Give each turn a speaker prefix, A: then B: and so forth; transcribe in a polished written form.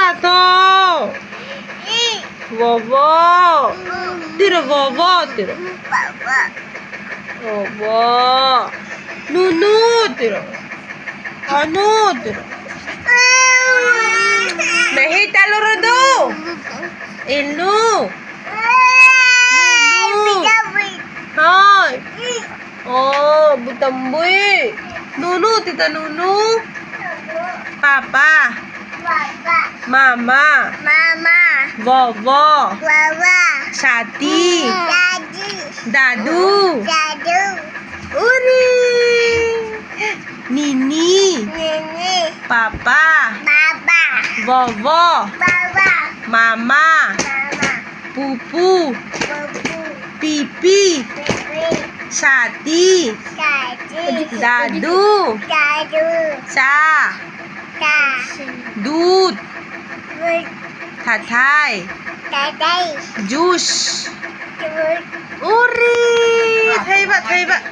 A: Tato. Bobo. Tiro bobo, tiro. Bobo. Nunu, tiro. Anu, tiro. Nahi taluro do. Inu. Hai. Oh, butambui. Nunu, tita Nunu. Papa. Mama. Bobo. Sati. Dadu. Uri. Nini. Papa. Bobo. Mama. Pupu. Pipi. Sati. Dadu. Sa. Dud. Tatai. Jus. Uri. Hebat, hebat.